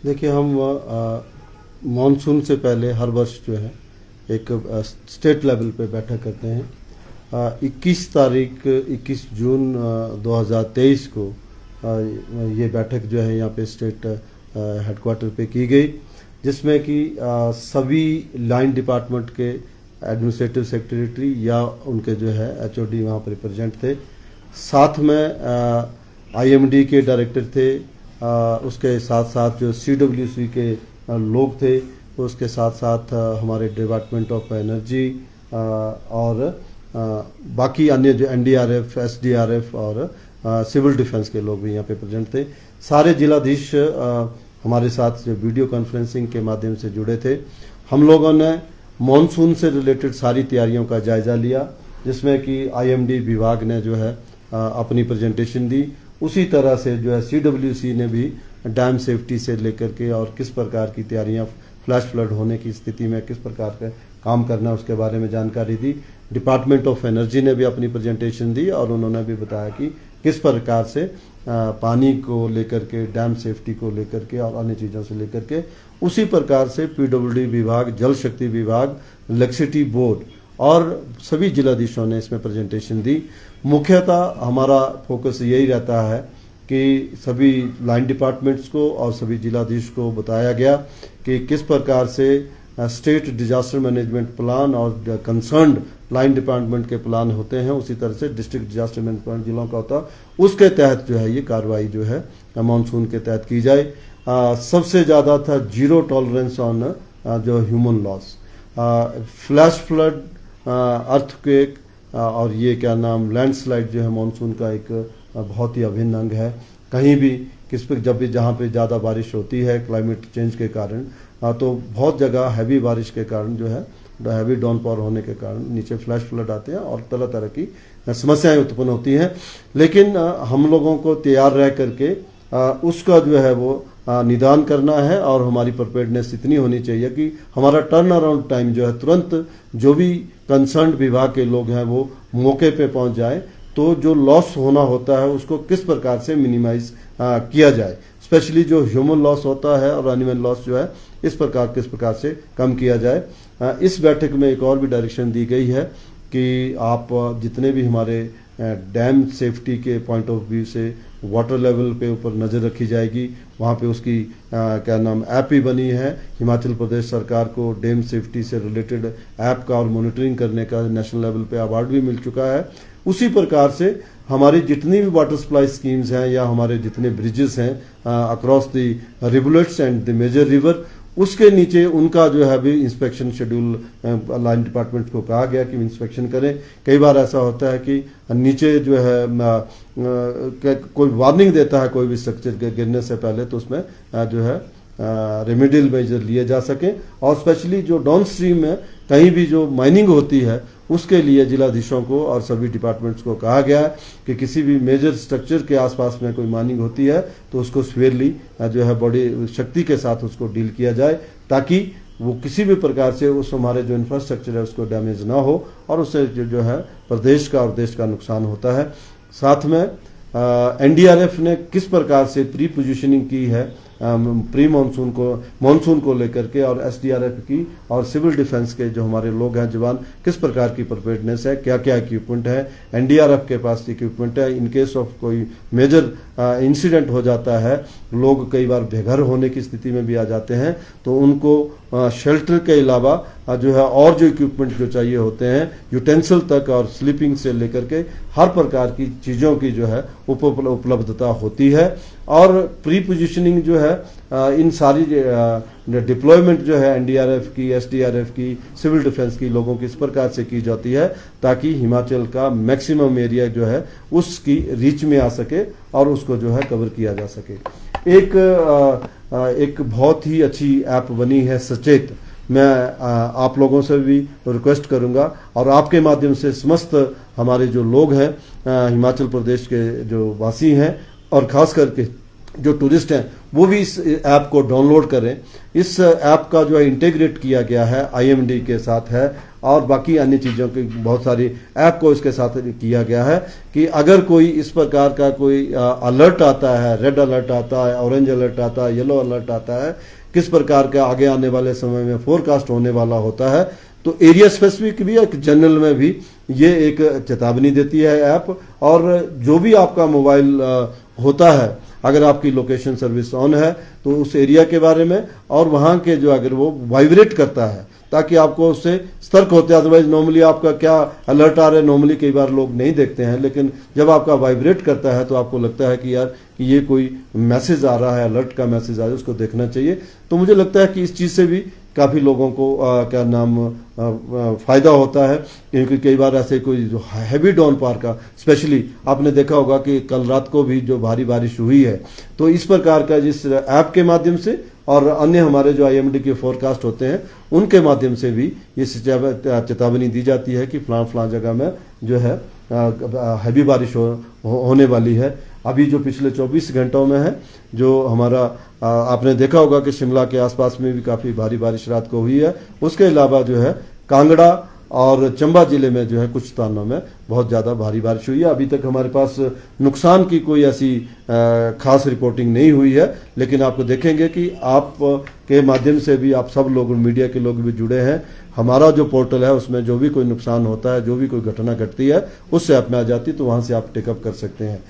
देखिए, हम मानसून से पहले हर वर्ष जो है एक स्टेट लेवल पे बैठक करते हैं। 21 जून 2023 को ये बैठक जो है यहाँ पे स्टेट हेडक्वार्टर पे की गई, जिसमें कि सभी लाइन डिपार्टमेंट के एडमिनिस्ट्रेटिव सेक्रेटरी या उनके जो है एचओडी वहाँ पर रिप्रेजेंट थे। साथ में आईएमडी के डायरेक्टर थे, उसके साथ साथ जो सीडब्ल्यूसी के लोग थे, उसके साथ साथ हमारे डिपार्टमेंट ऑफ एनर्जी और बाकी अन्य जो एनडीआरएफ, एसडीआरएफ और सिविल डिफेंस के लोग भी यहाँ पे प्रेजेंट थे। सारे जिलाधीश हमारे साथ जो वीडियो कॉन्फ्रेंसिंग के माध्यम से जुड़े थे। हम लोगों ने मॉनसून से रिलेटेड सारी तैयारियों का जायजा लिया, जिसमें कि आईएमडी विभाग ने जो है अपनी प्रेजेंटेशन दी। उसी तरह से जो है सीडब्ल्यूसी ने भी डैम सेफ्टी से लेकर के और किस प्रकार की तैयारियां फ्लैश फ्लड होने की स्थिति में किस प्रकार का काम करना उसके बारे में जानकारी दी। डिपार्टमेंट ऑफ एनर्जी ने भी अपनी प्रेजेंटेशन दी और उन्होंने भी बताया कि किस प्रकार से पानी को लेकर के, डैम सेफ्टी को लेकर के और अन्य चीज़ों से लेकर के, उसी प्रकार से पीडब्ल्यूडी विभाग, जल शक्ति विभाग, इलेक्ट्रिसिटी बोर्ड और सभी जिलाधीशों ने इसमें प्रेजेंटेशन दी। मुख्यतः हमारा फोकस यही रहता है कि सभी लाइन डिपार्टमेंट्स को और सभी जिलाधीश को बताया गया कि किस प्रकार से स्टेट डिजास्टर मैनेजमेंट प्लान और कंसर्न्ड लाइन डिपार्टमेंट के प्लान होते हैं, उसी तरह से डिस्ट्रिक्ट डिजास्टर मैनेजमेंट प्लान जिलों का होता है। उसके तहत जो है ये कार्रवाई जो है मानसून के तहत की जाए। सबसे ज़्यादा था जीरो टॉलरेंस ऑन जो human loss, flash flood, earthquake और ये क्या नाम लैंडस्लाइड जो है मानसून का एक बहुत ही अभिन्न अंग है। कहीं भी किस पर जब भी जहाँ पे ज़्यादा बारिश होती है क्लाइमेट चेंज के कारण, तो बहुत जगह हैवी बारिश के कारण जो है हैवी डाउनपॉर होने के कारण नीचे फ्लैश फ्लड आते हैं और तरह तरह की समस्याएं उत्पन्न होती हैं। लेकिन हम लोगों को तैयार रह करके उसका जो है वो निदान करना है और हमारी प्रिपेयर्डनेस इतनी होनी चाहिए कि हमारा टर्न अराउंड टाइम जो है तुरंत जो भी कंसर्न्ड विभाग के लोग हैं वो मौके पे पहुंच जाए, तो जो लॉस होना होता है उसको किस प्रकार से मिनिमाइज किया जाए। स्पेशली जो ह्यूमन लॉस होता है और एनिमल लॉस जो है किस प्रकार से कम किया जाए। इस बैठक में एक और भी डायरेक्शन दी गई है कि आप जितने भी हमारे डैम सेफ्टी के पॉइंट ऑफ व्यू से वाटर लेवल पे ऊपर नज़र रखी जाएगी। वहाँ पे उसकी क्या नाम ऐप भी बनी है। हिमाचल प्रदेश सरकार को डैम सेफ्टी से रिलेटेड ऐप का और मॉनिटरिंग करने का नेशनल लेवल पे अवार्ड भी मिल चुका है। उसी प्रकार से हमारी जितनी भी वाटर सप्लाई स्कीम्स हैं या हमारे जितने ब्रिजेस हैं across the rivulets and the major river, उसके नीचे उनका जो है अभी इंस्पेक्शन शेड्यूल लाइन डिपार्टमेंट को कहा गया कि इंस्पेक्शन करें। कई बार ऐसा होता है कि नीचे जो है कोई वार्निंग देता है कोई भी स्ट्रक्चर गिरने से पहले, तो उसमें जो है रेमेडियल मेजर लिए जा सकें। और स्पेशली जो डाउन स्ट्रीम में कहीं भी जो माइनिंग होती है उसके लिए जिलाधीशों को और सभी डिपार्टमेंट्स को कहा गया है कि किसी भी मेजर स्ट्रक्चर के आसपास में कोई माइनिंग होती है तो उसको स्वेयरली जो है बड़ी शक्ति के साथ उसको डील किया जाए, ताकि वो किसी भी प्रकार से उस हमारे जो इंफ्रास्ट्रक्चर है उसको डैमेज ना हो और उससे जो है प्रदेश का और देश का नुकसान होता है। साथ में एनडीआरएफ ने किस प्रकार से प्री पोजीशनिंग की है प्री मानसून को लेकर के, और एसडीआरएफ की और सिविल डिफेंस के जो हमारे लोग हैं जवान किस प्रकार की प्रिपेयर्डनेस है, क्या क्या इक्विपमेंट है, एनडीआरएफ के पास इक्विपमेंट है। इन केस ऑफ कोई मेजर इंसिडेंट हो जाता है, लोग कई बार बेघर होने की स्थिति में भी आ जाते हैं, तो उनको शेल्टर के अलावा जो है और जो इक्विपमेंट जो चाहिए होते हैं, यूटेंसिल तक और स्लीपिंग से लेकर के हर प्रकार की चीज़ों की जो है उपलब्धता होती है। और प्री पोजीशनिंग जो है इन सारी डिप्लॉयमेंट जो है एनडीआरएफ की, एसडीआरएफ की, सिविल डिफेंस की लोगों की इस प्रकार से की जाती है ताकि हिमाचल का मैक्सिमम एरिया जो है उसकी रीच में आ सके और उसको जो है कवर किया जा सके। एक बहुत ही अच्छी ऐप बनी है सचेत। मैं आप लोगों से भी रिक्वेस्ट करूंगा और आपके माध्यम से समस्त हमारे जो लोग हैं हिमाचल प्रदेश के जो वासी हैं और खास करके जो टूरिस्ट हैं वो भी इस ऐप को डाउनलोड करें। इस ऐप का जो है इंटीग्रेट किया गया है आईएमडी के साथ है और बाकी अन्य चीज़ों की बहुत सारी ऐप को इसके साथ किया गया है कि अगर कोई इस प्रकार का कोई अलर्ट आता है, रेड अलर्ट आता है, ऑरेंज अलर्ट आता है, येलो अलर्ट आता है, किस प्रकार का आगे आने वाले समय में फोरकास्ट होने वाला होता है, तो एरिया स्पेसिफिक भी एक जनरल में भी ये एक चेतावनी देती है ऐप। और जो भी आपका मोबाइल होता है, अगर आपकी लोकेशन सर्विस ऑन है तो उस एरिया के बारे में और वहाँ के जो अगर वो वाइब्रेट करता है ताकि आपको उससे सतर्क होते हैं। अदरवाइज नॉर्मली आपका क्या अलर्ट आ रहा है, नॉर्मली कई बार लोग नहीं देखते हैं, लेकिन जब आपका वाइब्रेट करता है तो आपको लगता है कि यार कि ये कोई मैसेज आ रहा है, अलर्ट का मैसेज आ रहा है, उसको देखना चाहिए। तो मुझे लगता है कि इस चीज़ से भी काफ़ी लोगों को क्या नाम फायदा होता है, क्योंकि कई बार ऐसे कोई जो हैवी डाउनपॉर का, स्पेशली आपने देखा होगा कि कल रात को भी जो भारी बारिश हुई है, तो इस प्रकार का जिस ऐप के माध्यम से और अन्य हमारे जो IMD के फोरकास्ट होते हैं उनके माध्यम से भी ये चेतावनी दी जाती है कि फलां जगह में जो है हैवी बारिश होने वाली है। अभी जो पिछले 24 घंटों में है, जो हमारा आपने देखा होगा कि शिमला के आसपास में भी काफ़ी भारी बारिश रात को हुई है। उसके अलावा जो है कांगड़ा और चंबा जिले में जो है कुछ स्थानों में बहुत ज़्यादा भारी बारिश हुई है। अभी तक हमारे पास नुकसान की कोई ऐसी खास रिपोर्टिंग नहीं हुई है, लेकिन आपको देखेंगे कि आप के माध्यम से भी आप सब लोग, मीडिया के लोग भी जुड़े हैं। हमारा जो पोर्टल है उसमें जो भी कोई नुकसान होता है, जो भी कोई घटना घटती है, उससे ऐप में आ जाती है, तो वहाँ से आप टेकअप कर सकते हैं।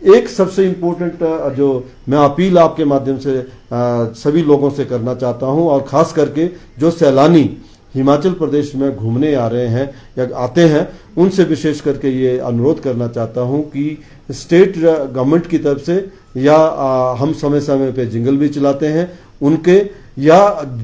एक सबसे इम्पोर्टेंट जो मैं अपील आपके माध्यम से सभी लोगों से करना चाहता हूं, और खास करके जो सैलानी हिमाचल प्रदेश में घूमने आ रहे हैं या आते हैं, उनसे विशेष करके ये अनुरोध करना चाहता हूं कि स्टेट गवर्नमेंट की तरफ से या हम समय समय पे जिंगल भी चलाते हैं उनके, या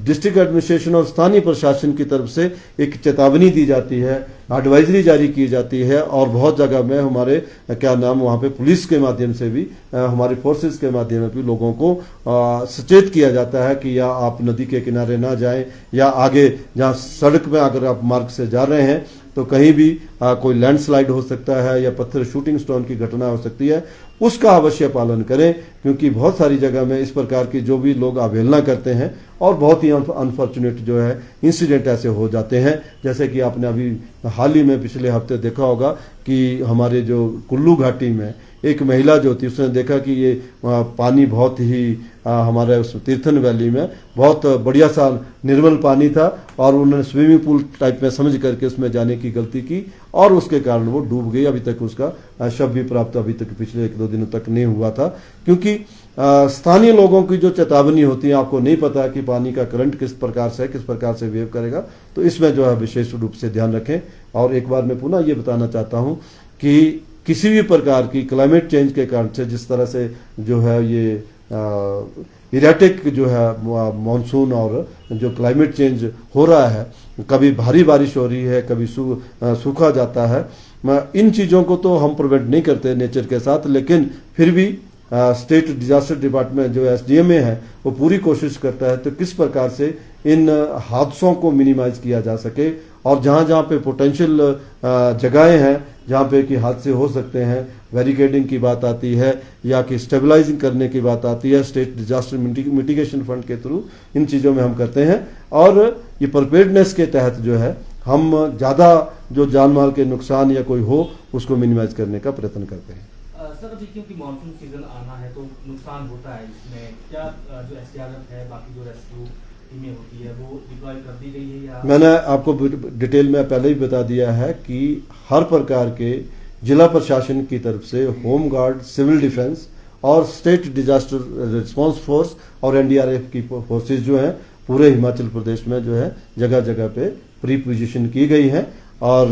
डिस्ट्रिक्ट एडमिनिस्ट्रेशन और स्थानीय प्रशासन की तरफ से एक चेतावनी दी जाती है, एडवाइजरी जारी की जाती है। और बहुत जगह में हमारे क्या नाम वहाँ पे पुलिस के माध्यम से भी, हमारी फोर्सेस के माध्यम से भी लोगों को सचेत किया जाता है कि या आप नदी के किनारे ना जाएं, या आगे जहाँ सड़क में अगर आप मार्ग से जा रहे हैं तो कहीं भी कोई लैंडस्लाइड हो सकता है या पत्थर शूटिंग स्टोन की घटना हो सकती है, उसका अवश्य पालन करें। क्योंकि बहुत सारी जगह में इस प्रकार की जो भी लोग अवहेलना करते हैं और बहुत ही अनफॉर्चुनेट जो है इंसिडेंट ऐसे हो जाते हैं। जैसे कि आपने अभी हाल ही में पिछले हफ्ते देखा होगा कि हमारे जो कुल्लू घाटी में एक महिला जो थी, उसने देखा कि ये पानी बहुत ही हमारे उस तीर्थन वैली में बहुत बढ़िया सा निर्मल पानी था, और उन्होंने स्विमिंग पूल टाइप में समझ करके उसमें जाने की गलती की और उसके कारण वो डूब गई। अभी तक उसका शव भी प्राप्त अभी तक पिछले 1-2 दिनों तक नहीं हुआ था, क्योंकि स्थानीय लोगों की जो चेतावनी होती है, आपको नहीं पता कि पानी का करंट किस प्रकार से वेव करेगा, तो इसमें जो है विशेष रूप से ध्यान रखें। और एक बार मैं पुनः ये बताना चाहता हूँ कि किसी भी प्रकार की क्लाइमेट चेंज के कारण से जिस तरह से जो है ये इरेटिक जो है मॉनसून और जो क्लाइमेट चेंज हो रहा है, कभी भारी बारिश हो रही है, कभी सूखा जाता है, इन चीज़ों को तो हम प्रिवेंट नहीं करते नेचर के साथ, लेकिन फिर भी स्टेट डिजास्टर डिपार्टमेंट जो SDMA है वो पूरी कोशिश करता है तो किस प्रकार से इन हादसों को मिनिमाइज किया जा सके। और जहाँ जहाँ पे पोटेंशियल जगहें हैं जहाँ पे कि हादसे हो सकते हैं, बैरिकेडिंग की बात आती है या कि स्टेबलाइजिंग करने की बात आती है, स्टेट डिजास्टर मिटिगेशन फंड के थ्रू इन चीज़ों में हम करते हैं। और ये प्रिपेयर्डनेस के तहत जो है हम ज़्यादा जो जान माल के नुकसान या कोई हो उसको मिनिमाइज करने का प्रयत्न करते हैं। सर, अभी क्योंकि मानसून सीजन आना है तो नुकसान होता है, इसमें क्या जो SDRF है, बाकी जो रेस्क्यू टीमें होती है वो डिप्लॉय कर दी गई है या? मैंने आपको डिटेल में पहले ही बता दिया है कि हर प्रकार के जिला प्रशासन की तरफ से होम गार्ड, सिविल डिफेंस और स्टेट डिजास्टर रिस्पांस फोर्स और NDRF की फोर्सेज जो हैं पूरे हिमाचल प्रदेश में जो है जगह जगह पे प्री पोजीशन की गई है। और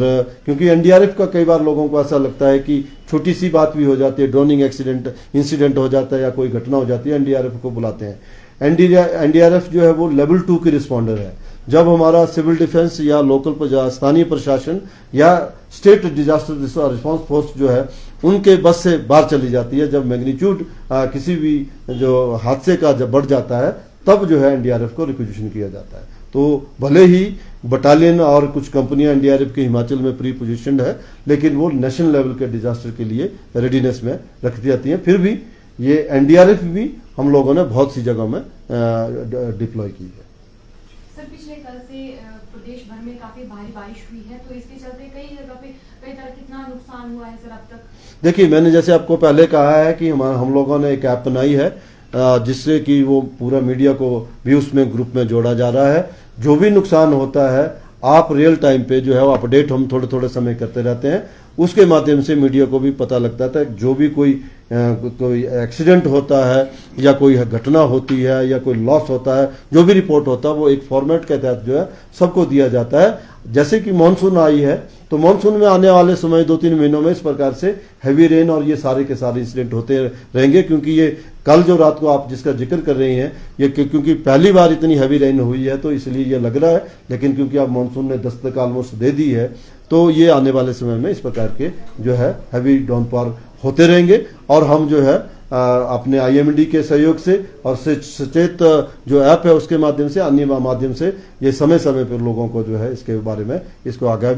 क्योंकि NDRF का कई बार लोगों को ऐसा लगता है कि छोटी सी बात भी हो जाती है, ड्रोनिंग इंसिडेंट हो जाता है या कोई घटना हो जाती है, NDRF को बुलाते हैं। NDRF जो है वो लेवल 2 की रिस्पॉन्डर है। जब हमारा सिविल डिफेंस या लोकल स्थानीय प्रशासन या स्टेट डिजास्टर रिस्पांस फोर्स जो है उनके बस से बाहर चली जाती है, जब मैग्नीट्यूड किसी भी जो हादसे का जब बढ़ जाता है तब जो है NDRF को रिक्विजिशन किया जाता है। तो भले ही बटालियन और कुछ कंपनियां NDRF के हिमाचल में प्री पोजीशनड है, लेकिन वो नेशनल लेवल के डिजास्टर के लिए रेडीनेस में रख दी जाती हैं। फिर भी ये NDRF भी हम लोगों ने बहुत सी जगहों में डिप्लॉय की है। पिछले कल से प्रदेश भर में काफी भारी बारिश हुई है, तो इसके चलते कई जगह पे कई तरह कितना नुकसान हुआ है सर अब तक? देखिए, मैंने जैसे आपको पहले कहा है कि हम लोगों ने एक ऐप बनाई है जिससे कि वो पूरा मीडिया को भी उसमें ग्रुप में जोड़ा जा रहा है। जो भी नुकसान होता है आप रियल टाइम पे जो है वो अपडेट हम थोड़े थोड़े समय करते रहते हैं। उसके माध्यम से मीडिया को भी पता लगता था जो भी कोई एक्सीडेंट होता है या कोई घटना होती है या कोई लॉस होता है, जो भी रिपोर्ट होता है वो एक फॉर्मेट के तहत जो है सबको दिया जाता है। जैसे कि मानसून आई है तो मानसून में आने वाले समय 2-3 महीनों में इस प्रकार से हैवी रेन और ये सारे के सारे इंसिडेंट होते रहेंगे, क्योंकि ये कल जो रात को आप जिसका जिक्र कर रही हैं ये क्योंकि पहली बार इतनी हैवी रेन हुई है तो इसलिए ये लग रहा है, लेकिन क्योंकि अब मानसून ने दस्तक ऑलमोस्ट दे दी है तो ये आने वाले समय में इस प्रकार के जो है हैवी डाउनपॉर होते रहेंगे। और हम जो है अपने IMD के सहयोग से और सचेत जो ऐप है उसके माध्यम से, अन्य माध्यम से ये समय समय पर लोगों को जो है इसके बारे में इसको आगाह